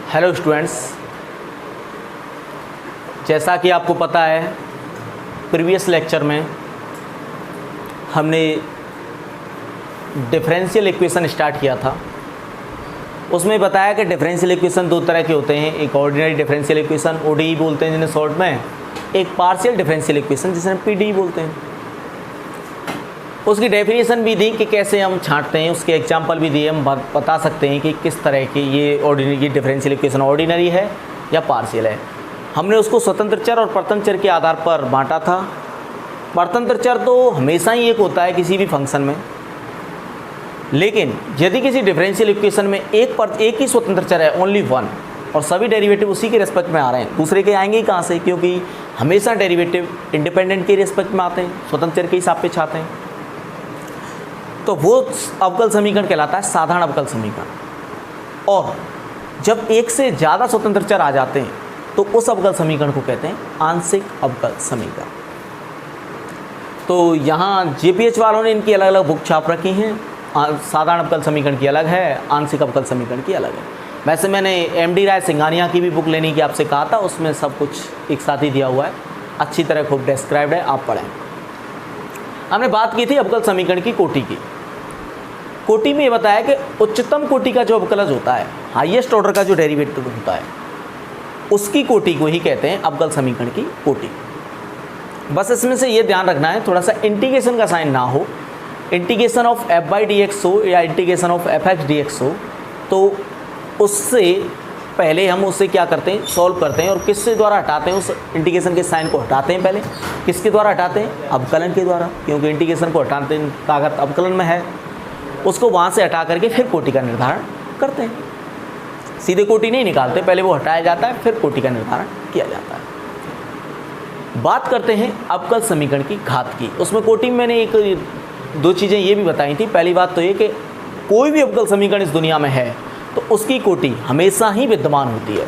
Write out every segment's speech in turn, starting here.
Hello students, जैसा कि आपको पता है प्रीवियस लेक्चर में हमने डिफरेंशियल इक्वेशन स्टार्ट किया था। उसमें बताया कि डिफरेंशियल इक्वेशन दो तरह के होते हैं, एक ऑर्डिनरी डिफरेंशियल इक्वेशन ओडीई बोलते हैं जिन्हें शॉर्ट में, एक पार्शियल डिफरेंशियल इक्वेशन जिसे पीडीई बोलते हैं। उसकी डेफिनेशन भी दी कि कैसे हम छांटते हैं, उसके एग्जाम्पल भी दिए। हम बता सकते हैं कि किस तरह की ये ऑर्डिनरी की डिफरेंशियल इक्वेशन ऑर्डिनरी है या पार्शियल है। हमने उसको स्वतंत्र चर और परतंत्र चर के आधार पर बांटा था। परतंत्र चर तो हमेशा ही एक होता है किसी भी फंक्शन में, लेकिन यदि किसी डिफरेंशियल इक्वेशन में एक ही स्वतंत्र चर है, ओनली वन, और सभी डेरिवेटिव उसी के रिस्पेक्ट में आ रहे हैं, दूसरे के आएंगे ही कहाँ से, क्योंकि हमेशा डेरिवेटिव इंडिपेंडेंट के रिस्पेक्ट में आते हैं, स्वतंत्र चर के हिसाब पे छाते हैं, तो वो अवकल समीकरण कहलाता है साधारण अवकल समीकरण। और जब एक से ज़्यादा स्वतंत्र चर आ जाते हैं तो उस अवकल समीकरण को कहते हैं आंशिक अवकल समीकरण। तो यहाँ जेपीएच वालों ने इनकी अलग अलग बुक छाप रखी हैं। साधारण अवकल समीकरण की अलग है, आंशिक अवकल समीकरण की अलग है। वैसे मैंने एमडी राय सिंघानिया की भी बुक लेने की आपसे कहा था, उसमें सब कुछ एक साथ ही दिया हुआ है, अच्छी तरह खूब डिस्क्राइब्ड है, आप पढ़ें। हमने बात की थी अवकल समीकरण की कोटि की। कोटि में ये बताया कि उच्चतम कोटि का जो अवकलज होता है, हाईएस्ट ऑर्डर का जो डेरिवेटिव होता है, उसकी कोटि को ही कहते हैं अवकल समीकरण की कोटि। बस इसमें से ये ध्यान रखना है, थोड़ा सा इंटीग्रेशन का साइन ना हो, integration of F by D x हो या integration of F x D x हो, तो उससे पहले हम उससे क्या करते हैं, सॉल्व करते हैं और किससे द्वारा हटाते हैं, उस इंटीग्रेशन के साइन को हटाते हैं। पहले किसके द्वारा हटाते हैं, अवकलन के द्वारा, क्योंकि इंटीग्रेशन को हटाते हैं ताकत अवकलन में है, उसको वहाँ से हटा करके फिर कोटि का निर्धारण करते हैं। सीधे कोटि नहीं निकालते, पहले वो हटाया जाता है, फिर कोटि का निर्धारण किया जाता है। बात करते हैं अवकल समीकरण की घात की। उसमें कोटि में मैंने एक दो चीज़ें ये भी बताई थी। पहली बात तो ये कि कोई भी अवकल समीकरण इस दुनिया में है तो उसकी कोटि हमेशा ही विद्यमान होती है,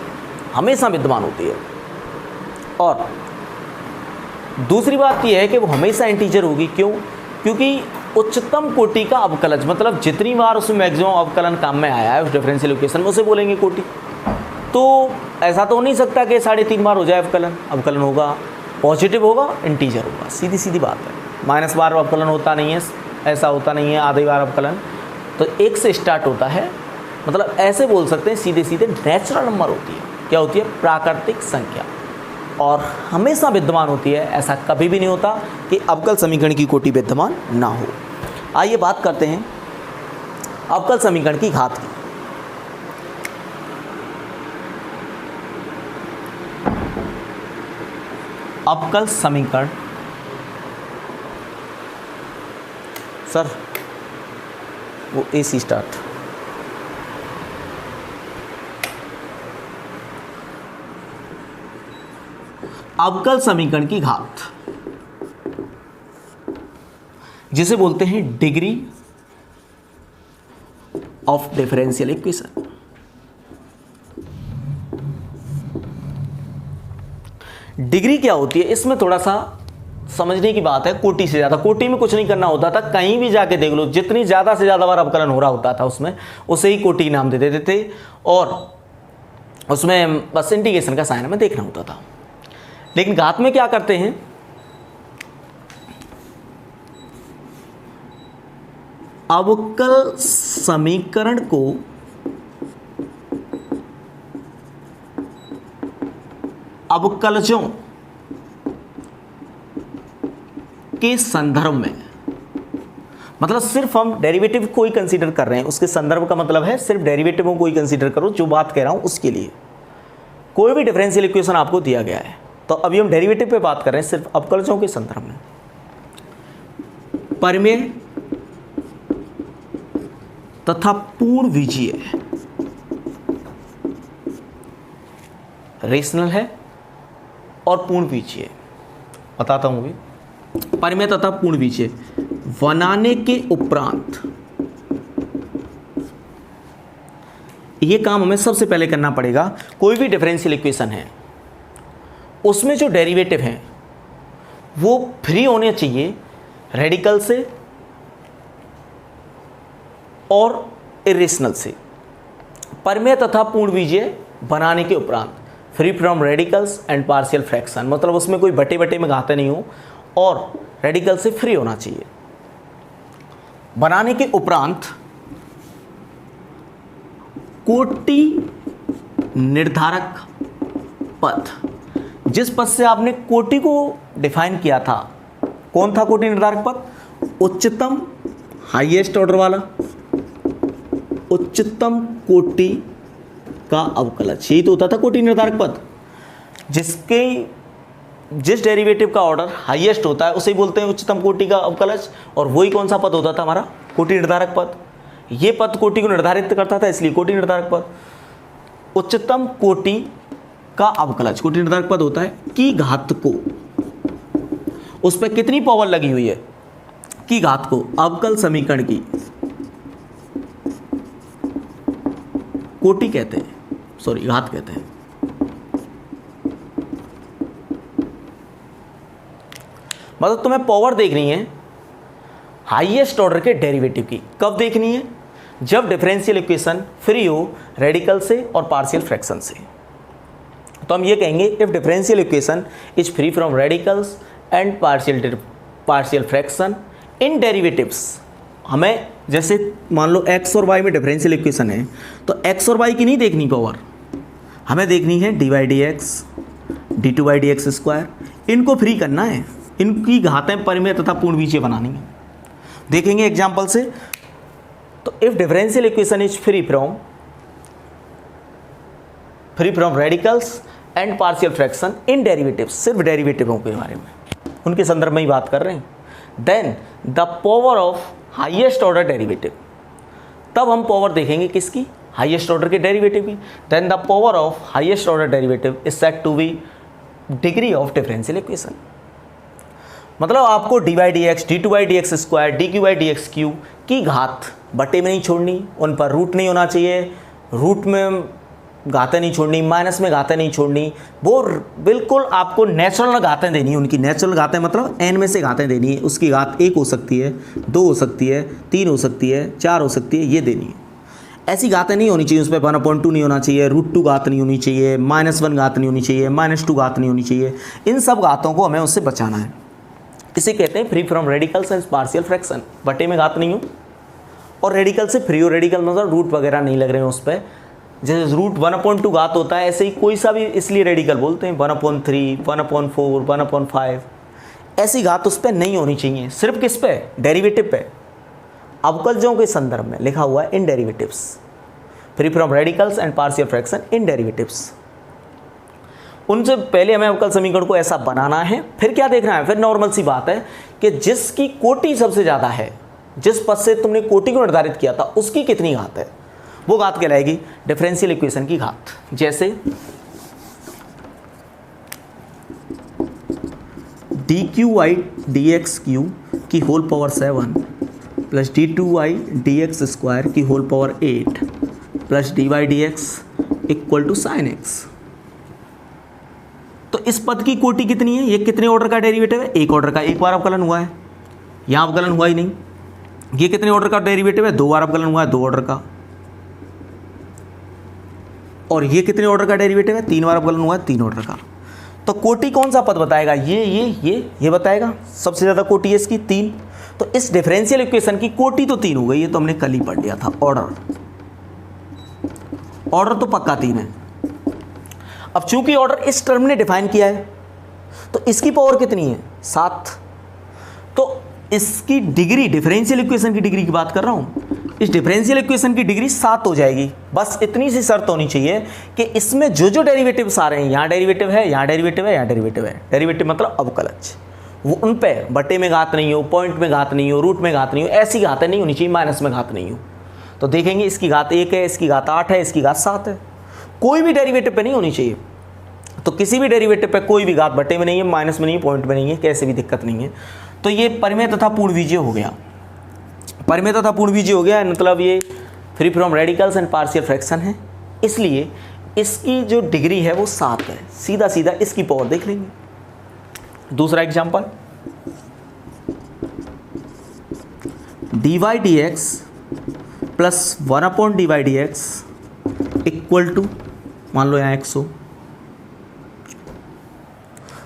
हमेशा विद्यमान होती है। और दूसरी बात यह है कि वो हमेशा इंटीजर होगी। क्यों? क्योंकि उच्चतम कोटि का अवकलज, मतलब जितनी बार उसमें मैक्सिमम अवकलन काम में आया है उस डिफरेंशियल इक्वेशन में, उसे बोलेंगे कोटि। तो ऐसा तो हो नहीं सकता कि 3.5 बार हो जाए अवकलन होगा, पॉजिटिव होगा, इंटीजर होगा, सीधी सीधी बात है। माइनस बार अवकलन होता नहीं है, ऐसा होता नहीं है, आधी बार अवकलन तो 1 से स्टार्ट होता है। मतलब ऐसे बोल सकते हैं सीधे सीधे नेचुरल नंबर होती है। क्या होती है? प्राकृतिक संख्या, और हमेशा विद्यमान होती है। ऐसा कभी भी नहीं होता कि अवकल समीकरण की कोटि विद्यमान ना हो। आइए बात करते हैं अवकल समीकरण की घात की। अवकल समीकरण, सर वो एसी स्टार्ट, अवकल समीकरण की घात जिसे बोलते हैं degree of differential equation. Degree क्या होती है, इसमें थोड़ा सा समझने की बात है। कोटि से ज़्यादा, कोटि में कुछ नहीं करना होता था, कहीं भी जाके देख लो, जितनी ज़्यादा से ज़्यादा बार अवकलन हो रहा होता था उसमें उसे ही कोटि नाम दे देते थे, और उसमें बस इंटीग्रेशन का साइन हमें देखना होता था। लेकिन घात में क्या करते हैं, अवकल समीकरण को अवकलजों के संदर्भ में, मतलब सिर्फ हम डेरिवेटिव को ही कंसीडर कर रहे हैं, उसके संदर्भ का मतलब है सिर्फ डेरिवेटिवों को ही कंसीडर करो। जो बात कह रहा हूं उसके लिए कोई भी डिफरेंशियल इक्वेशन आपको दिया गया है, तो अभी हम डेरिवेटिव पे बात कर रहे हैं सिर्फ अवकलजों के संदर्भ में। परिमेय तथा पूर्ण बीजीय, रेशनल है और पूर्ण बीजीय, बताता हूं अभी। परिमेय तथा पूर्ण बीजीय बनाने के उपरांत ये काम हमें सबसे पहले करना पड़ेगा। कोई भी डिफरेंशियल इक्वेशन है उसमें जो डेरिवेटिव हैं वो फ्री होने चाहिए रेडिकल से और इरेशनल से। परिमेय तथा पूर्ण बीजीय बनाने के उपरांत, free from radicals and partial fraction, मतलब उसमें कोई बटे बटे में घातें नहीं हो और रेडिकल से फ्री होना चाहिए। बनाने के उपरांत कोटि निर्धारक पद, जिस पद से आपने कोटि को डिफाइन किया था, कौन था कोटि निर्धारक पद? उच्चतम, हाईएस्ट ऑर्डर वाला उच्चतम कोटि का अवकलज, यही तो होता था कोटि निर्धारक पद। जिस डेरिवेटिव का ऑर्डर हाईएस्ट होता है उसे बोलते हैं उच्चतम कोटि का अवकलज, और वही कौन सा पद होता था हमारा? कोटि निर्धारक पद। ये पद कोटि को निर्धारित करता था, इसलिए कोटि निर्धारक पद। उच्चतम कोटि का अवकलज कोटि निर्धारक पद होता है की घात को, उस पर कितनी पावर लगी हुई है? की घात को अवकल समीकरण की कोटि कहते हैं, सॉरी घात कहते हैं। मतलब तुम्हें पावर देखनी है हाईएस्ट ऑर्डर के डेरिवेटिव की। कब देखनी है? जब डिफरेंशियल इक्वेशन फ्री हो रेडिकल से और पार्शियल फ्रैक्शन से। तो हम ये कहेंगे if differential equation is free from radicals and partial fraction in derivatives. हमें जैसे मान लो x और y में डिफरेंशियल इक्वेशन है, तो x और y की नहीं देखनी पावर, हमें देखनी है dy dx d2y dx square. इनको फ्री करना है, इनकी घातें परिमेय तथा पूर्ण बीजीय बनानी है। देखेंगे एग्जाम्पल से। तो if differential equation is free from radicals and partial fraction in derivatives, सिर्फ डेरिवेटिवों के बारे में, उनके संदर्भ में ही बात कर रहे हैं। Then the power of highest order derivative, तब हम पावर देखेंगे किसकी? हाईएस्ट ऑर्डर के डेरिवेटिव की। Then the power of highest order derivative is said to be degree of differential equation. मतलब आपको dy dx d2y dx square dqy dx Q की घात बटे में नहीं छोड़नी, उन पर रूट नहीं होना चाहिए, रूट में घातें नहीं छोड़नी, माइनस में घातें नहीं छोड़नी, वो बिल्कुल आपको नेचुरल घातें देनी है। उनकी नेचुरल घातें मतलब n में से घातें देनी है। उसकी घात 1 हो सकती है, 2 हो सकती है, 3 हो सकती है, 4 हो सकती है, ये देनी है। ऐसी घातें नहीं होनी चाहिए, उस पर 1/2 नहीं होना चाहिए, √2 घात नहीं होनी चाहिए, -1 घात नहीं होनी चाहिए, -2 घात नहीं होनी चाहिए। इन सब घातों को हमें उससे बचाना है। इसे कहते हैं free from radicals and partial fraction. बटे में घात नहीं हो और रेडिकल से फ्री हो। रेडिकल मतलब रूट वगैरह नहीं लग रहे हैं उस पर। जैसे रूट 1/2 घात होता है, ऐसे ही कोई सा भी, इसलिए रेडिकल बोलते हैं। 1/3, 1/4, 1/5, ऐसी घात उस पर नहीं होनी चाहिए। सिर्फ किस पे? डेरिवेटिव पे। अवकलजों के संदर्भ में लिखा हुआ है इन derivatives, free from radicals and partial fraction in derivatives. उनसे पहले हमें अवकल समीकरण को ऐसा बनाना है। फिर क्या देखना है? फिर नॉर्मल सी बात है कि जिसकी कोटि सबसे ज़्यादा है, जिस पद से तुमने कोटि को निर्धारित किया था, उसकी कितनी घात है, वो घात कहलाएगी डिफरेंशियल इक्वेशन की घात। जैसे dqy dx क्यू की whole power 7 plus d2y dx square की whole power 8 plus dy dx equal to sin x। तो इस पद की कोटि कितनी है? ये कितने ऑर्डर का डेरिवेटिव है? 1 ऑर्डर का। एक बार अवकलन हुआ है, यहाँ अवकलन हुआ ही नहीं। ये कितने ऑर्डर का डेरिवेटिव है? 2 बार अवकलन हुआ है, 2 ऑर्डर का। और ये कितने ऑर्डर का डेरिवेटिव है? 3 बार अवकलन हुआ है, 3 ऑर्डर का। तो कोटि कौन सा पद बताएगा? ये बताएगा। सबसे ज़्यादा कोटि है इसकी 3। तो इस डिफरेंशियल इक्वेशन की कोटि तो 3 हो गई, ये तो हमने कल ही पढ़ लिया था। ऑर्डर तो पक्का 3 है। अब चूंकि ऑर्डर इस टर्म ने डिफाइन किया है, तो इसकी पावर कितनी है? 7। तो इसकी डिग्री, डिफरेंशियल इक्वेशन की डिग्री की बात कर रहा हूं, इस डिफरेंशियल इक्वेशन की डिग्री 7 हो जाएगी। बस इतनी सी शर्त होनी चाहिए कि इसमें जो डेरिवेटिव्स आ रहे हैं, यहाँ डेरिवेटिव है, यहाँ डेरिवेटिव है, यहाँ डेरिवेटिव है। डेरिवेटिव मतलब अवकलज, वो उन पे बटे में घात नहीं हो, पॉइंट में घात नहीं हो, रूट में घात नहीं हो, ऐसी घातें नहीं होनी चाहिए, माइनस में घात नहीं हो। तो देखेंगे इसकी घात 1 है, इसकी घात 8 है, इसकी घात 7 है। कोई भी डेरिवेटिव पे नहीं होनी चाहिए। तो किसी भी डेरिवेटिव पे कोई भी घात बटे में नहीं है, माइनस में नहीं है, पॉइंट में नहीं है, कैसे भी दिक्कत नहीं है। तो ये परिमेय तथा पूर्ण बीजीय हो गया। परिमेय तथा पूर्ण बीजीय हो गया, मतलब ये free from radicals and partial fraction है, इसलिए इसकी जो डिग्री है वो 7 है। सीधा सीधा इसकी पावर देख लेंगे। दूसरा example, dy dx plus 1/dy dx equal to मान लो यहाँ 100।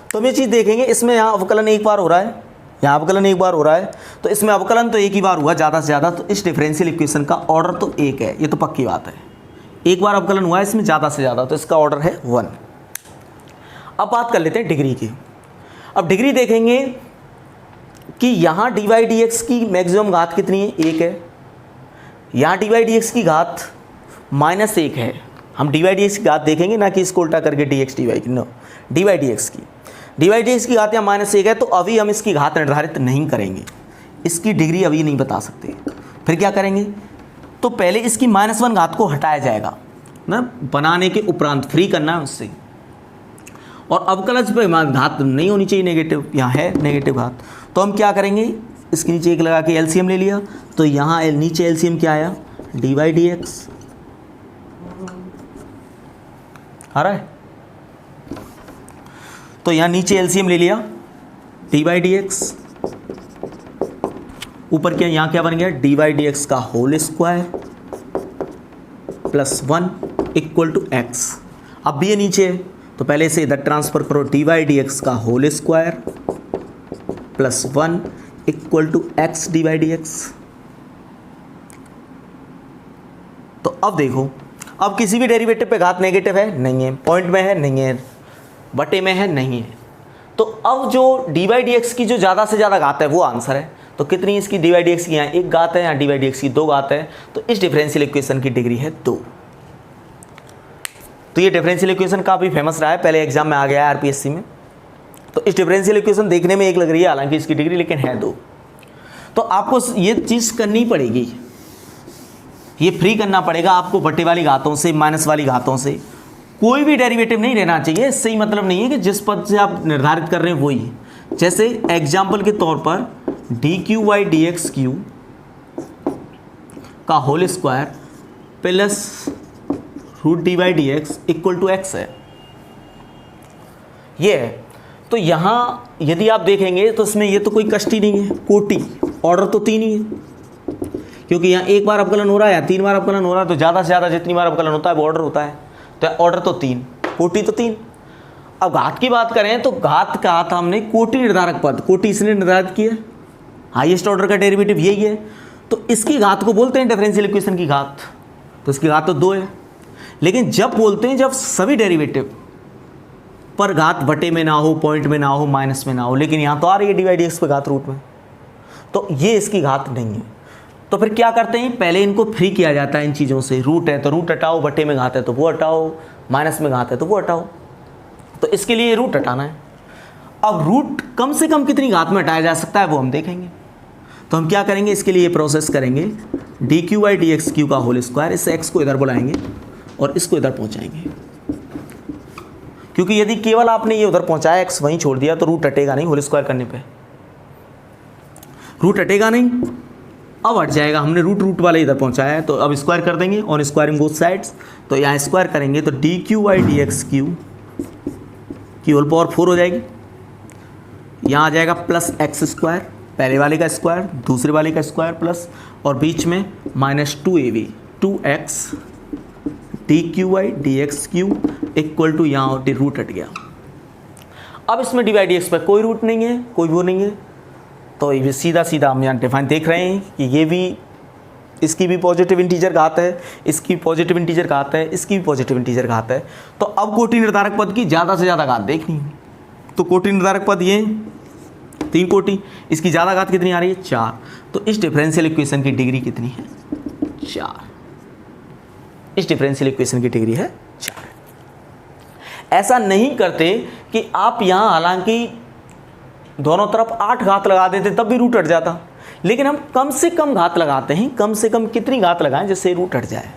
तो हम ये चीज़ देखेंगे, इसमें यहाँ अवकलन एक बार हो रहा है, यहाँ अवकलन एक बार हो रहा है, तो इसमें अवकलन तो एक ही बार हुआ ज़्यादा से ज़्यादा, तो इस डिफरेंशियल इक्वेशन का ऑर्डर तो एक है, ये तो पक्की बात है। एक बार अवकलन हुआ है इसमें ज़्यादा से ज़्यादा, तो इसका ऑर्डर है 1। अब बात कर लेते हैं डिग्री की। अब डिग्री देखेंगे कि यहाँ dy dx की मैक्सिमम घात कितनी है, 1 है। यहाँ dy dx की घात -1 है। हम dy dx की घात देखेंगे ना कि इसको उल्टा करके dx dy की, नो, dy dx की घात यहाँ -1 है, तो अभी हम इसकी घात निर्धारित नहीं करेंगे, इसकी डिग्री अभी नहीं बता सकते। फिर क्या करेंगे, तो पहले इसकी -1 घात को हटाया जाएगा ना, बनाने के उपरांत फ्री करना है उससे। और अवकलज पे घात नहीं होनी चाहिए नेगेटिव, यहाँ है नेगेटिव घात, तो हम क्या करेंगे, इसके नीचे 1 लगा के एलसीएम ले लिया, तो यहाँ नीचे एलसीएम क्या आया, dy dx आ रहा है, तो यहाँ नीचे एलसीएम ले लिया dy dx, ऊपर क्या, यहाँ क्या बन गया, dy dx का whole square plus 1 equal to x। अब भी ये नीचे है, तो पहले से इधर ट्रांसफर करो, dy dx का whole square plus 1 equal to x dy dx। तो अब देखो, अब किसी भी डेरिवेटिव पे घात नेगेटिव है, नहीं है, पॉइंट में है, नहीं है, बटे में है, नहीं है। तो अब जो dy dx की जो ज़्यादा से ज़्यादा घात है वो आंसर है। तो कितनी इसकी dy dx की, यहाँ 1 घात है, यहाँ dy dx की 2 घात है, तो इस डिफरेंशियल इक्वेशन की डिग्री है 2। तो ये डिफरेंशियल इक्वेशन काफ़ी फेमस रहा है, पहले एग्जाम में आ गया है आरपीएससी में। तो इस डिफरेंशियल इक्वेशन देखने में 1 लग रही है, हालांकि इसकी डिग्री लेकिन है 2। तो आपको ये चीज़ करनी पड़ेगी, ये फ्री करना पड़ेगा आपको बटे वाली घातों से, माइनस वाली घातों से। कोई भी डेरिवेटिव नहीं रहना चाहिए, इससे ही मतलब नहीं है कि जिस पद से आप निर्धारित कर रहे हैं वही। जैसे एग्जाम्पल के तौर पर dq/dx का whole square plus √dy dx equal to x है, ये है। तो यहाँ यदि आप देखेंगे तो इसमें ये तो कोई कष्ट ही नहीं है, कोटि, ऑर्डर तो 3 ही है, क्योंकि यहाँ 1 बार अवकलन हो रहा है, 3 बार अवकलन हो रहा है, तो ज़्यादा से ज़्यादा जितनी बार अवकलन होता है वो ऑर्डर होता है, तो ऑर्डर तो 3, कोटि तो 3। अब घात की बात करें तो घात का था हमने कोटि निर्धारक पद, कोटि इसने निर्धारित किया, हाईएस्ट ऑर्डर का डेरिवेटिव यही है, तो इसकी घात को बोलते हैं डिफरेंशियल इक्वेशन की घात। तो इसकी घात तो 2 है, लेकिन जब बोलते हैं जब सभी डेरिवेटिव पर घात बटे में ना हो, पॉइंट में ना हो, माइनस में ना हो, लेकिन यहाँ तो आ रही है dy dx पे घात रूट में, तो ये इसकी घात नहीं है। तो फिर क्या करते हैं, पहले इनको फ्री किया जाता है इन चीज़ों से। रूट है तो रूट हटाओ, बटे में घात है तो वो हटाओ, माइनस में घात है तो वो हटाओ, तो इसके लिए रूट हटाना है। अब रूट कम से कम कितनी घात में हटाया जा सकता है वो हम देखेंगे। तो हम क्या करेंगे, इसके लिए प्रोसेस करेंगे, dq/dx का होल स्क्वायर, इस x को इधर बुलाएंगे और इसको इधर पहुंचाएंगे, क्योंकि यदि केवल आपने ये उधर पहुंचाया, x वहीं छोड़ दिया, तो रूट हटेगा नहीं, होल स्क्वायर करने पे रूट हटेगा नहीं, अब हट जाएगा। हमने रूट वाले इधर पहुंचाया है, तो अब स्क्वायर कर देंगे, ऑन स्क्वायरिंग बोथ साइड्स, तो यहाँ स्क्वायर करेंगे तो dq/dx की होल पावर 4 हो जाएगी, यहाँ आ जाएगा प्लस x स्क्वायर, पहले वाले का स्क्वायर, दूसरे वाले का स्क्वायर प्लस, और बीच में -2ab 2x dq/dx equal to, यहाँ रूट हट गया। अब इसमें dy dx पर कोई रूट नहीं है, कोई वो नहीं है, तो ये सीधा सीधा हम यहाँ डिफाइन देख रहे हैं कि ये भी, इसकी भी पॉजिटिव इंटीजर घात है, इसकी पॉजिटिव इंटीजर घात है, इसकी भी पॉजिटिव इंटीजर घात है। तो अब कोटि निर्धारक पद की ज़्यादा से ज़्यादा घात देखनी है, तो कोटि निर्धारक पद ये 3 कोटि, इसकी ज़्यादा घात कितनी आ रही है, 4। तो इस डिफरेंशियल इक्वेशन की डिग्री कितनी है, 4। इस डिफरेंशियल इक्वेशन की डिग्री है 4। ऐसा नहीं करते कि आप यहाँ, हालांकि दोनों तरफ 8 घात लगा देते तब भी रूट हट जाता, लेकिन हम कम से कम घात लगाते हैं, कम से कम कितनी घात लगाएं जिससे रूट हट जाए,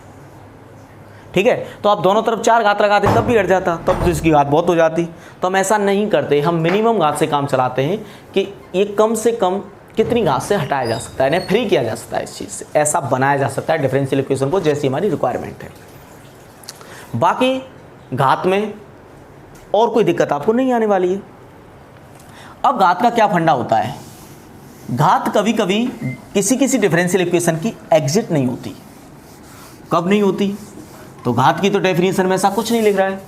ठीक है। तो आप दोनों तरफ 4 घात लगाते तब भी हट जाता, तब तो इसकी घात बहुत हो जाती। तो हम ऐसा नहीं करते, हम मिनिमम घात से काम चलाते हैं कि ये कम से कम कितनी घात से हटाया जा सकता है, इन्हें फ्री किया जा सकता है, इस चीज़ से ऐसा बनाया जा सकता है डिफरेंशियल इक्वेशन को, जैसी हमारी रिक्वायरमेंट है। बाकी घात में और कोई दिक्कत आपको नहीं आने वाली है। अब घात का क्या फंडा होता है, घात कभी कभी किसी किसी डिफरेंशियल इक्वेशन की एग्जिट नहीं होती। कब नहीं होती, तो घात की तो डेफिनेशन में ऐसा कुछ नहीं लिख रहा है,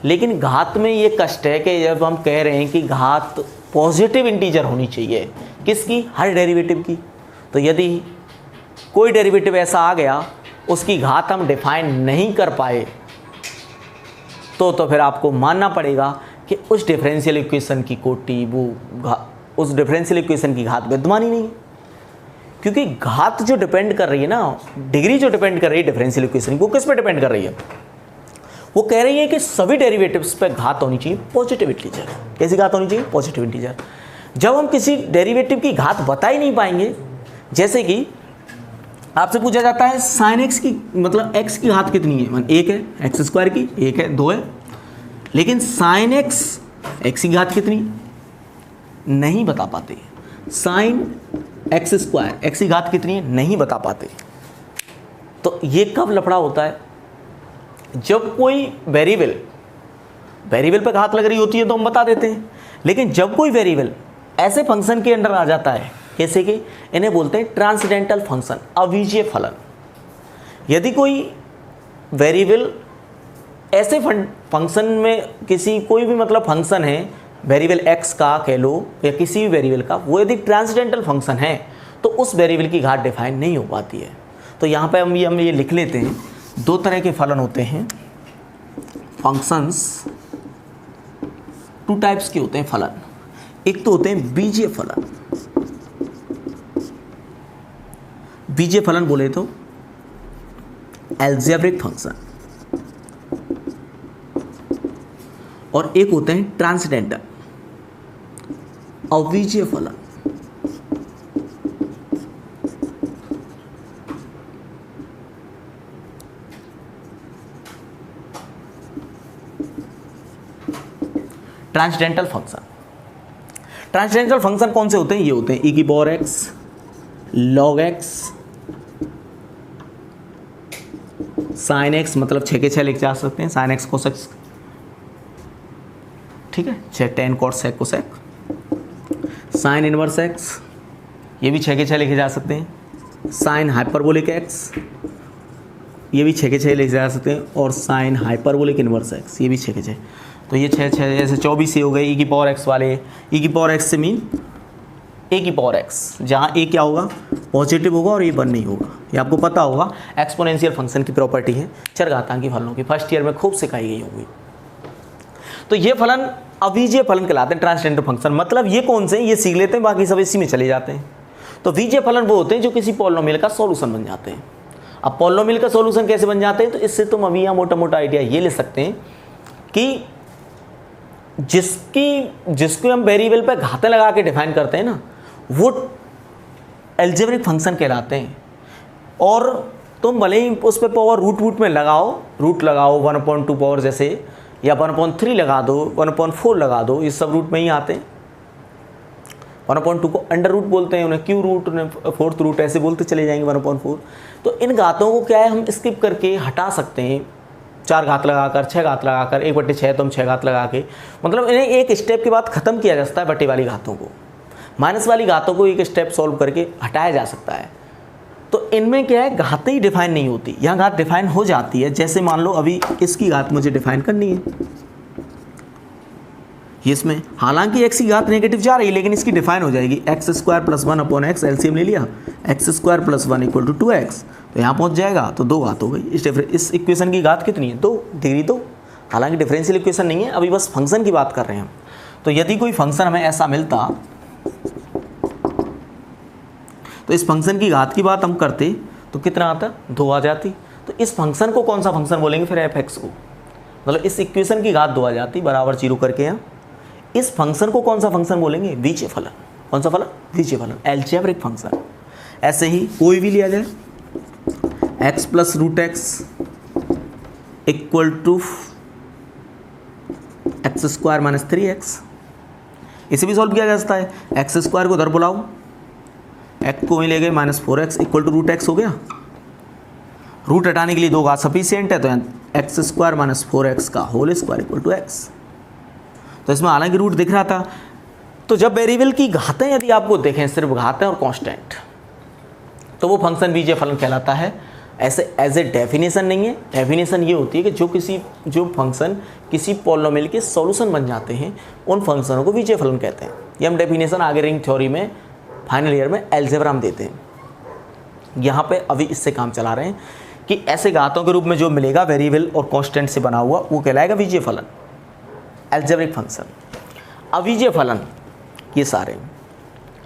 लेकिन घात में ये कष्ट है कि जब हम कह रहे हैं कि घात पॉजिटिव इंटीजर होनी चाहिए, किसकी? हर डेरिवेटिव की। तो यदि कोई डेरिवेटिव ऐसा आ गया उसकी घात हम डिफाइन नहीं कर पाए तो फिर आपको मानना पड़ेगा कि उस डिफरेंशियल इक्वेशन की कोटि उस डिफरेंशियल इक्वेशन की घात विद्यमान ही नहीं है, क्योंकि घात जो डिपेंड कर रही है ना, डिग्री जो डिपेंड कर रही है डिफरेंशियल इक्वेशन, वो किस पे डिपेंड कर रही है? वो कह रही है कि सभी डेरिवेटिव्स पे घात होनी चाहिए पॉजिटिव इंटीजर। कैसी घात होनी चाहिए? Positive integer. जब हम किसी डेरिवेटिव की घात बता ही नहीं पाएंगे, जैसे कि आपसे पूछा जाता है साइन एक्स की मतलब एक्स की घात कितनी है, मान एक है, एक्स स्क्वायर की एक है, दो है, लेकिन साइन एक्स की घात कितनी नहीं बता पाते। साइन एक्स स्क्वायर एक्स की घात कितनी है नहीं बता पाते। तो ये कब लफड़ा होता है? जब कोई वेरिएबल पे घात लग रही होती है तो हम बता देते हैं, लेकिन जब कोई वेरिएबल ऐसे फंक्शन के अंडर आ जाता है जैसे कि इन्हें बोलते हैं ट्रांसडेंटल फंक्शन, अवीजीय फलन। यदि कोई वेरिएबल ऐसे फंक्शन में किसी कोई भी मतलब फंक्शन है, वेरिएबल एक्स का कह लो या किसी भी वेरिएबल का, वो यदि ट्रांसडेंटल फंक्शन है तो उस वेरिएबल की घात डिफाइन नहीं हो पाती है। तो यहाँ पे हम ये लिख लेते हैं, दो तरह के फलन होते हैं फंक्शंस, टू टाइप्स के होते हैं फलन। एक तो होते हैं बीजीय फलन। बीजीय फलन बोले तो अलजेब्रिक फंक्शन, और एक होते हैं ट्रांसडेंटल अवीजीय फलन। ट्रांसडेंटल फंक्शन कौन से होते हैं? ये होते हैं e की power x, log x, sin x, मतलब 6 के 6 लिख जा सकते हैं, sin x cos x, ठीक है, 6 tan cos sec cosec, sin inverse x, ये भी 6 के 6 लिखे जा सकते हैं, sin हाइपरबोलिक x, ये भी 6 के 6 लिखे जा सकते हैं, और sin हाइपरबोलिक इनवर्स x, ये भी 6 के 6। तो ये 6 जैसे 24 हो गए e की पावर x वाले। e की पावर x से मीन a की पावर x, जहाँ a क्या होगा? पॉजिटिव होगा और a 1 नहीं होगा। ये आपको पता होगा, एक्सपोनेंशियल फंक्शन की प्रॉपर्टी है चरघातांकी फलनों की, फर्स्ट ईयर में खूब सिखाई गई होगी। तो ये फलन अवीजीय फलन कहलाते हैं, ट्रांसडेंटल फंक्शन। मतलब ये कौन से हैं ये सीख लेते हैं, बाकी सब इसी में चले जाते हैं। तो वीजीय फलन वो होते हैं जो किसी पॉलिनोमियल का सॉल्यूशन बन जाते हैं। अब पॉलिनोमियल का सॉल्यूशन कैसे बन जाते हैं? तो इससे तुम अभी यहाँ मोटा मोटा आइडिया ये ले सकते हैं कि जिसको हम वेरिएबल पे घातें लगा के डिफाइन करते हैं ना, वो अलजेब्रिक फंक्शन कहलाते हैं। और तुम भले ही उस पर पावर रूट में रूट लगाओ 1/2 पावर जैसे, या 1/3 लगा दो, 1/4 लगा दो, ये सब रूट में ही आते हैं। 1/2 को अंडर रूट बोलते हैं, उन्हें क्यू रूट, उन्हें फोर्थ रूट, ऐसे बोलते चले जाएंगे 1/4। तो इन घातों को क्या है, हम स्किप करके हटा सकते हैं, 4 घात लगाकर, 6 घात लगाकर, 1/6 तुम 6 घात लगा के, मतलब इन्हें एक स्टेप के बाद ख़त्म किया जा सकता है। बटे वाली घातों को, माइनस वाली घातों को एक स्टेप सॉल्व करके हटाया जा सकता है। तो इनमें क्या है, घातें ही डिफाइन नहीं होती, यहाँ घात डिफाइन हो जाती है। जैसे मान लो अभी इसकी घात मुझे डिफाइन करनी है, इसमें हालांकि x की घात नेगेटिव जा रही है, लेकिन इसकी डिफाइन हो जाएगी x² + 1/x, एलसीएम ले लिया, x² + 1 = 2x, तो यहाँ पहुँच जाएगा। तो 2 घात हो गई। इस इक्वेशन की घात कितनी है? 2, डिग्री 2। हालांकि डिफरेंशियल इक्वेशन नहीं है, अभी बस फंक्शन की बात कर रहे हैं हम। तो यदि कोई फंक्शन हमें ऐसा मिलता, तो इस फंक्शन की घात की बात हम करते तो कितना आता? 2 आ जाती। तो इस फंक्शन को कौन सा फंक्शन बोलेंगे फिर? f(x) को, मतलब इस इक्वेशन की घात 2 आ जाती, बराबर 0 करके यहाँ। इस फंक्शन को कौन सा फंक्शन बोलेंगे? बीजीय फलन। कौन सा फलन? बीजीय फलन, अलजेब्रिक फंक्शन। ऐसे ही कोई भी लिया जाए, x + √x = x² - 3x, इसे भी सॉल्व किया जा सकता है। x² को उधर बुलाओ, x को वहीं ले गए, -4x = √x हो गया। रूट हटाने के लिए 2 घात सफिशियंट है, तो x² - 4x का होल स्क्वायर = x। तो इसमें हालांकि रूट दिख रहा था। तो जब वेरिएबल की घातें यदि आपको देखें, सिर्फ घातें और कांस्टेंट, तो वो फंक्शन बीजीय फलन कहलाता है, ऐसे एज ए डेफिनेशन नहीं है। डेफिनेशन ये होती है कि जो फंक्शन किसी पॉलिनोमियल के सॉल्यूशन बन जाते हैं उन फंक्शनों को विजय फलन कहते हैं। ये हम डेफिनेशन आगे रिंग थ्योरी में फाइनल ईयर में अलजेब्रा में देते हैं। यहाँ पे अभी इससे काम चला रहे हैं कि ऐसे घातों के रूप में जो मिलेगा वेरिएबल और कांस्टेंट से बना हुआ वो कहलाएगा विजय फलन, अलजेब्रिक फंक्शन। अविजय फलन ये सारे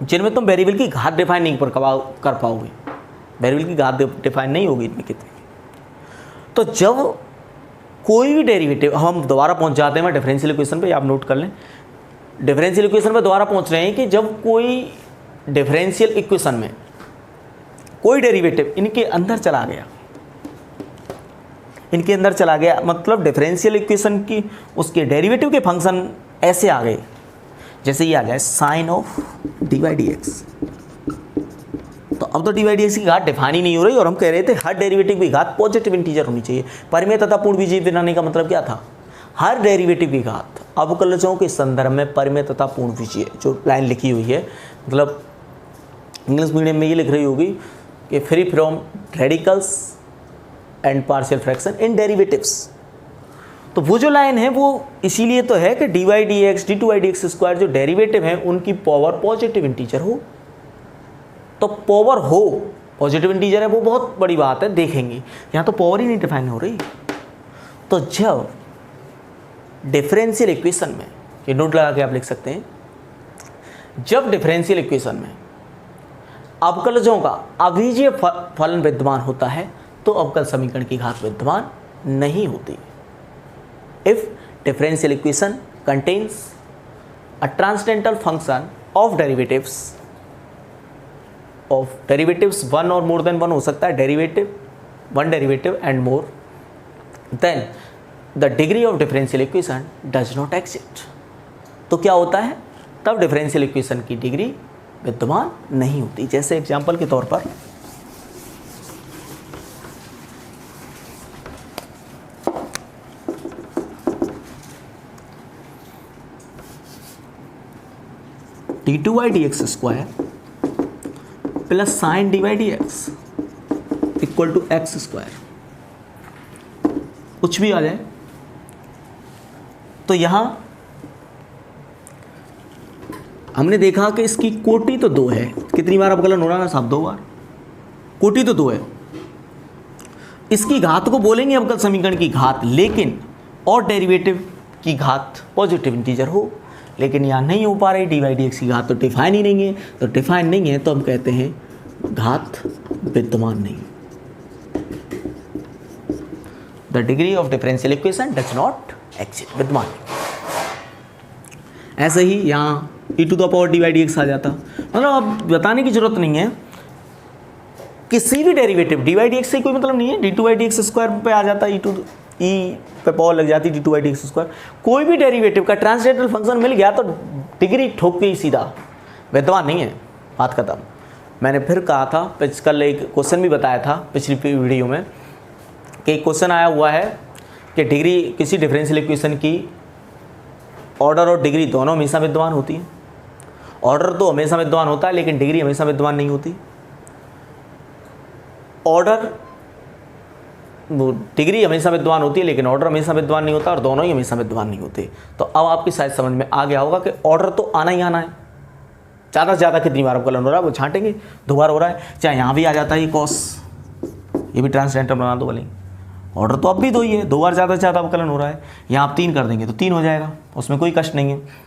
जिनमें तुम वेरिएबल की घात डिफाइन नहीं कर पाओगे, वेरिएबल की घात डिफाइन नहीं होगी इनमें कितनी। तो जब कोई भी डेरिवेटिव, हम दोबारा पहुंच जाते हैं डिफरेंशियल इक्वेशन पे, आप नोट कर लें। डिफरेंशियल इक्वेशन पे दोबारा पहुंच रहे हैं कि जब कोई डिफरेंशियल इक्वेशन में कोई डेरिवेटिव इनके अंदर चला गया, मतलब डिफरेंशियल इक्वेशन की उसके डेरिवेटिव के फंक्शन ऐसे आ गए, जैसे ये आ जाए sine of d Y D x. तो अब तो डी वाई डी एक्स की घात डिफाइन ही नहीं हो रही, और हम कह रहे थे हर डेरिवेटिव की घात पॉजिटिव इंटीजर होनी चाहिए। परिमेय तथा पूर्ण विजयी बनाने का मतलब क्या था? हर डेरिवेटिव की घात अवकलजों के संदर्भ में परिमेय तथा पूर्ण विजयी, जो लाइन लिखी हुई है, मतलब इंग्लिश मीडियम में ये लिख रही होगी कि free from radicals and partial fraction in derivatives. तो वो जो लाइन है वो इसीलिए तो है कि d Y D x d two y D x square जो डेरिवेटिव है उनकी पावर पॉजिटिव इंटीजर हो। तो पावर हो पॉजिटिव इंटीजर है वो बहुत बड़ी बात है, देखेंगे। यहाँ तो पावर ही नहीं डिफाइन हो रही। तो जब डिफरेंशियल इक्वेशन में, ये नोट लगा के आप लिख सकते हैं, जब डिफरेंशियल इक्वेशन में अवकलजों का अभिजय फलन विद्यमान होता है तो अवकल समीकरण की घात विद्यमान नहीं होती। If differential equation contains a transcendental function of derivatives one or more than one हो सकता है, one derivative and more, then the degree of differential equation does not exist। तो क्या होता है? तब differential equation की डिग्री विद्यमान नहीं होती। जैसे एग्जाम्पल के तौर पर d two y D x square plus sine d Y D x equal to x square, कुछ भी आ जाए। तो यहां हमने देखा कि इसकी कोटि तो 2 है। कितनी बार अवकलन हो रहा है साहब? 2 बार। कोटि तो 2 है। इसकी घात को बोलेंगे अवकल समीकरण की घात, लेकिन और डेरिवेटिव की घात पॉजिटिव इंटीजर हो, लेकिन यहाँ नहीं हो पा रही। डी वाई डी एक्स की घात तो डिफाइन ही नहीं है। तो डिफाइन नहीं है तो हम कहते हैं घात विद्यमान नहीं। The degree of differential equation does not exist, विद्यमान नहीं। ऐसे ही यहाँ E to the power D Y D X आ जाता। मतलब अब बताने की जरूरत नहीं है, किसी भी derivative d Y D x से कोई मतलब नहीं है। D two y D x square पे आ जाता, ई पे पावर लग जाती, d two y D x square. कोई भी डेरिवेटिव का ट्रांसलेटरल फंक्शन मिल गया तो डिग्री ठोक गई सीधा, विद्यमान नहीं है, बात खत्म। मैंने फिर कहा था, कल एक क्वेश्चन भी बताया था पिछली वीडियो में कि क्वेश्चन आया हुआ है कि डिग्री किसी डिफरेंशियल इक्वेशन की ऑर्डर और डिग्री दोनों हमेशा विद्यमान होती है। ऑर्डर तो हमेशा विद्यमान होता है लेकिन डिग्री हमेशा विद्यमान नहीं होती। ऑर्डर डिग्री हमेशा विद्यमान होती है लेकिन ऑर्डर हमेशा विद्यमान नहीं होता, और दोनों ही हमेशा विद्यमान नहीं होते। तो अब आपकी शायद समझ में आ गया होगा कि ऑर्डर तो आना ही आना है। ज़्यादा से ज़्यादा कितनी बार अवकलन हो रहा है वो छांटेंगे, 2 बार हो रहा है। चाहे यहाँ भी आ जाता है ये कॉस, ये भी ट्रांसडेंटल बना दो बोलेंगे। ऑर्डर तो अब भी 2 ही है, 2 बार ज़्यादा से ज़्यादा अवकलन हो रहा है। यहाँ आप 3 कर देंगे तो 3 हो जाएगा, उसमें कोई कष्ट नहीं है।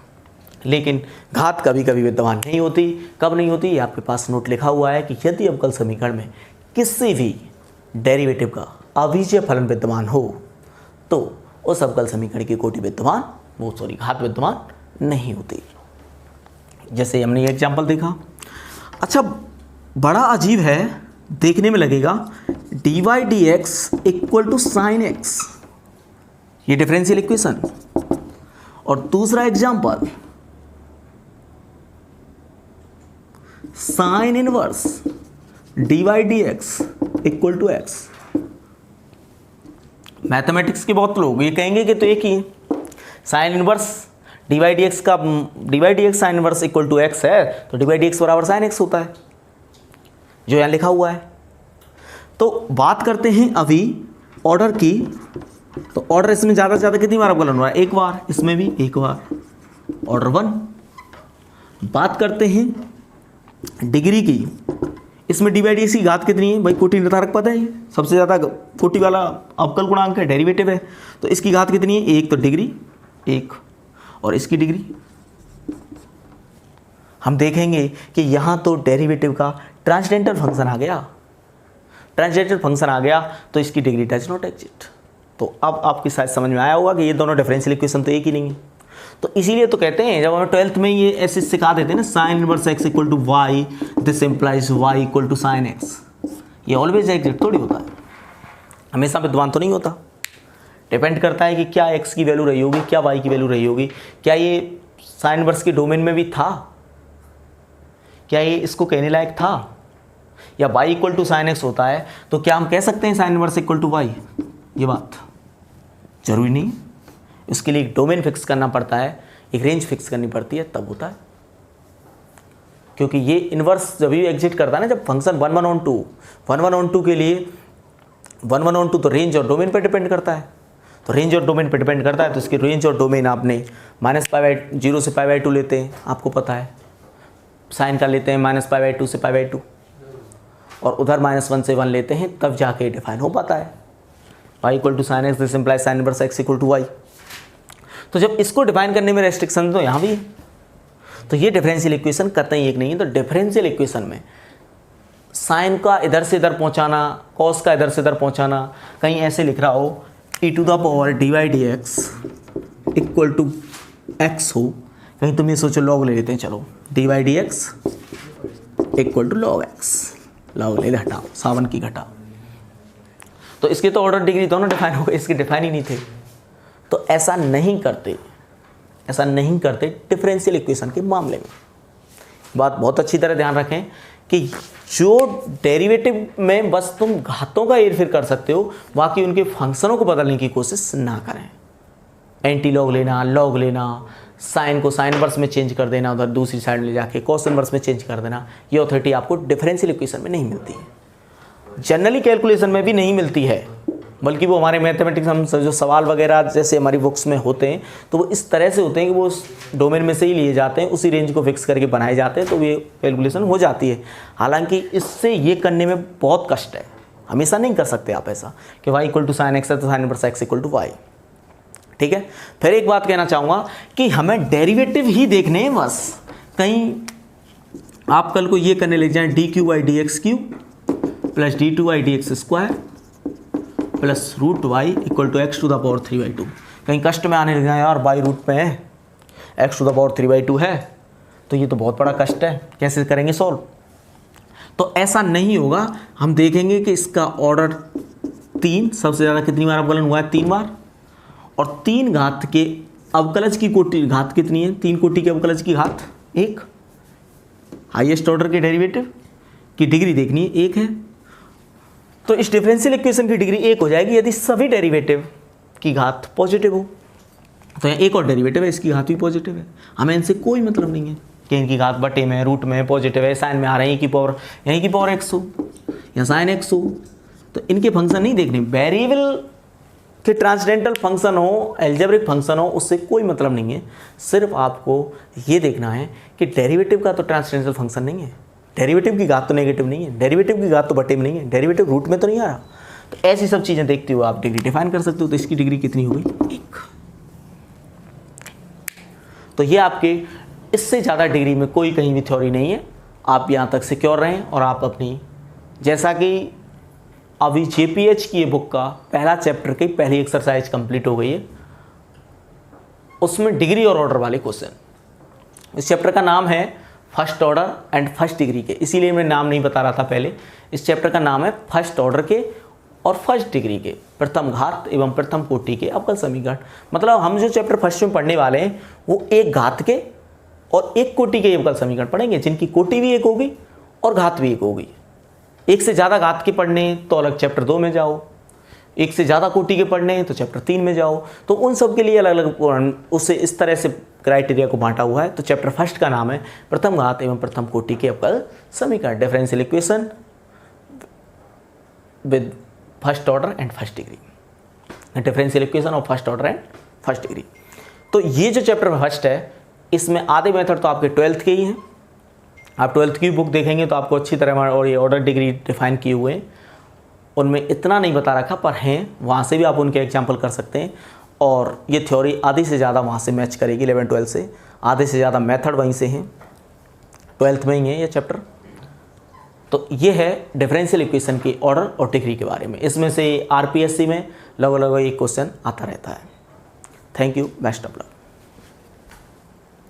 लेकिन घात कभी कभी विद्यमान नहीं होती। कब नहीं होती? आपके पास नोट लिखा हुआ है कि यदि अवकल समीकरण में किसी भी डेरिवेटिव का अभिजय फलन विद्यमान हो तो उस अवकल समीकरण की कोटि विद्यमान, घात विद्यमान नहीं होती। जैसे हमने ये एग्जाम्पल देखा। अच्छा, बड़ा अजीब है, देखने में लगेगा d Y D x equal to sine x, ये डिफरेंशियल इक्वेशन। और दूसरा example sine inverse D Y D x equal to x. Mathematics के बहुत लोग ये कहेंगे कि तो एक ही है, sine inverse D Y D X का, D Y D X sine inverse equal to X है तो डी वाई डी एक्स बराबर साइन एक्स होता है, जो यहाँ लिखा हुआ है। तो बात करते हैं अभी ऑर्डर की, तो ऑर्डर इसमें ज़्यादा से ज़्यादा कितनी बार अवकलन हो रहा है? एक बार, इसमें भी एक बार, ऑर्डर 1। बात करते हैं डिग्री की, इसमें डी बाई डी एक्स की घात कितनी है भाई? कोटि निर्धारक पद है, सबसे ज़्यादा कोटि वाला अवकल गुणांक है, डेरिवेटिव है, तो इसकी घात कितनी है? एक, तो डिग्री 1, और इसकी डिग्री। हम देखेंगे कि यहाँ तो डेरिवेटिव का ट्रांसडेंटल फंक्शन आ गया, ट्रांसडेंटल फंक्शन आ गया, तो इसकी डिग्री डज नॉट एग्जिस्ट। तो अब आपकी शायद समझ में आया होगा कि ये दोनों डिफरेंशियल इक्वेशन तो एक ही नहीं है। तो इसीलिए तो कहते हैं, जब हमें 12th में ये ऐसे सिखा देते हैं ना, sine inverse x equal to y, this implies y equal to sine x, ये ऑलवेज एग्जिस्ट थोड़ी होता है, हमेशा विद्वान तो नहीं होता। डिपेंड करता है कि क्या एक्स की वैल्यू रही होगी, क्या वाई की वैल्यू रही होगी, क्या ये साइन इनवर्स के डोमेन में भी था, क्या ये इसको कहने लायक था, या y equal to sine x होता है तो क्या हम कह सकते हैं sine inverse equal to y? ये बात जरूरी नहीं, इसके लिए एक डोमेन फिक्स करना पड़ता है, एक रेंज फिक्स करनी पड़ती है, तब होता है। क्योंकि ये इनवर्स जब भी एग्जिट करता है ना, जब फंक्शन 11/2 के लिए 11/2 तो रेंज और डोमेन पर डिपेंड करता है, तो रेंज और डोमेन पर डिपेंड करता है, तो इसकी रेंज और डोमेन आपने -π/0 से π/2 लेते हैं, आपको पता है, साइन का लेते हैं -π/2 से π/2, और उधर -1 से 1 लेते हैं, तब जाके डिफाइन हो पाता है y equal to sine x, this implies sine inverse x equal to y. तो जब इसको डिफाइन करने में रेस्ट्रिक्शन तो यहाँ भी है, तो ये डिफरेंशियल इक्वेशन कतई एक नहीं है। तो डिफरेंशियल इक्वेशन में साइन का इधर से इधर पहुँचाना, कॉस का इधर से इधर पहुँचाना, कहीं ऐसे लिख रहा हो e⁻ dy/dx equal to x हो, कहीं तुम ये सोचो लॉग ले लेते हैं, चलो dy/dx equal to log x, log ले हटाओ, सावन की घटाओ, तो इसके तो ऑर्डर डिग्री दोनों डिफाइन हो गए, इसके डिफाइन ही नहीं थे। तो ऐसा नहीं करते, ऐसा नहीं करते डिफरेंशियल इक्वेशन के मामले में। बात बहुत अच्छी तरह ध्यान रखें कि जो डेरिवेटिव में बस तुम घातों का हेरफेर कर सकते हो, बाकी उनके फंक्शनों को बदलने की कोशिश ना करें। एंटी लॉग लेना, लॉग लेना, साइन को साइन इनवर्स में चेंज कर देना, उधर दूसरी साइड ले जाके कॉस इनवर्स में चेंज कर देना, ये ऑथोरिटी आपको डिफरेंशियल इक्वेशन में नहीं मिलती है, जनरली कैलकुलेशन में भी नहीं मिलती है, बल्कि वो हमारे मैथमेटिक्स हम जो सवाल वगैरह जैसे हमारी बुक्स में होते हैं, तो वो इस तरह से होते हैं कि वो उस डोमेन में से ही लिए जाते हैं, उसी रेंज को फिक्स करके बनाए जाते हैं, तो ये कैलकुलेशन हो जाती है। हालांकि इससे ये करने में बहुत कष्ट है, हमेशा नहीं कर सकते आप ऐसा कि y equal to sine x है तो sine inverse x equal to y. ठीक है, फिर एक बात कहना चाहूँगा कि हमें डेरिवेटिव ही देखने हैं बस। कहीं आप कल को ये करने लग जाएँ dq/dx³ plus d2/dx² plus √y equal to x⁻3/2, कहीं कष्ट में आने लग जाए, यार बाई रूट में है, x⁻3/2 है, तो ये तो बहुत बड़ा कष्ट है, कैसे करेंगे सॉल्व? तो ऐसा नहीं होगा, हम देखेंगे कि इसका ऑर्डर 3, सबसे ज़्यादा कितनी बार अवकलन हुआ है? 3 बार, और 3 घात के अवकलज की कोटि घात कितनी है? 3 कोटि के अवकलज की घात 1, हाईएस्ट ऑर्डर के डेरिवेटिव की डिग्री देखनी है 1 है, तो इस डिफरेंशियल इक्वेशन की डिग्री 1 हो जाएगी यदि सभी डेरिवेटिव की घात पॉजिटिव हो। तो यहाँ एक और डेरिवेटिव है, इसकी घात भी पॉजिटिव है, हमें इनसे कोई मतलब नहीं है कि इनकी घात बटे में, रूट में, पॉजिटिव है, साइन में आ रहे हैं, यहीं की पावर एक्स हो या साइन एक्स हो, तो इनके फंक्शन नहीं देखने। वेरिएबल के ट्रांसडेंटल फंक्शन हो, एल्जेब्रिक फंक्शन हो, उससे कोई मतलब नहीं है, सिर्फ आपको ये देखना है कि डेरिवेटिव का तो ट्रांसडेंटल फंक्शन नहीं है, डेरिवेटिव की घात तो नेगेटिव नहीं है, डेरिवेटिव की घात तो बटे में नहीं है, डेरिवेटिव रूट में तो नहीं आ रहा। तो ऐसी सब चीज़ें देखते हुए आप डिग्री डिफाइन कर सकते हो। तो इसकी डिग्री कितनी हो गई? 1। तो ये आपके, इससे ज़्यादा डिग्री में कोई कहीं भी थ्योरी नहीं है, आप यहाँ तक सिक्योर रहें। और आप अपनी, जैसा कि अभी JPH की ये बुक का पहला चैप्टर की पहली एक्सरसाइज कंप्लीट हो गई है, उसमें डिग्री और ऑर्डर वाले क्वेश्चन, इस चैप्टर का नाम है first order and first degree के, इसीलिए मैं नाम नहीं बता रहा था पहले। इस चैप्टर का नाम है फर्स्ट ऑर्डर के और फर्स्ट डिग्री के, प्रथम घात एवं प्रथम कोटि के अवकल समीकरण। मतलब हम जो चैप्टर फर्स्ट में पढ़ने वाले हैं वो एक घात के और एक कोटि के अवकल समीकरण पढ़ेंगे, जिनकी कोटि भी 1 होगी और घात भी 1 होगी। एक से ज़्यादा घात के पढ़ने तो अलग चैप्टर 2 में जाओ, एक से ज़्यादा कोटि के पढ़ने हैं तो चैप्टर 3 में जाओ। तो उन सब के लिए अलग अलग उससे इस तरह से क्राइटेरिया को बांटा हुआ है। तो चैप्टर फर्स्ट का नाम है प्रथम घात एवं प्रथम कोटि के अवकल समीकरण, differential equation, with first order and first degree, differential equation of first order and first degree. तो ये जो चैप्टर फर्स्ट है, इसमें आधे मेथड तो आपके 12th के ही हैं। आप 12th की बुक देखेंगे तो आपको अच्छी तरह और ये ऑर्डर डिग्री डिफाइन किए हुए हैं, उनमें इतना नहीं बता रखा पर हैं, वहाँ से भी आप उनके एग्जाम्पल कर सकते हैं। और ये थ्योरी आधी से ज़्यादा वहाँ से मैच करेगी 11-12 से, आधे से ज़्यादा मेथड वहीं से हैं, 12th में ही है ये चैप्टर। तो ये है डिफरेंशियल इक्वेशन की ऑर्डर और डिग्री के बारे में। इसमें से आरपीएससी में लगभग एक क्वेश्चन आता रहता है। Thank you, best of luck.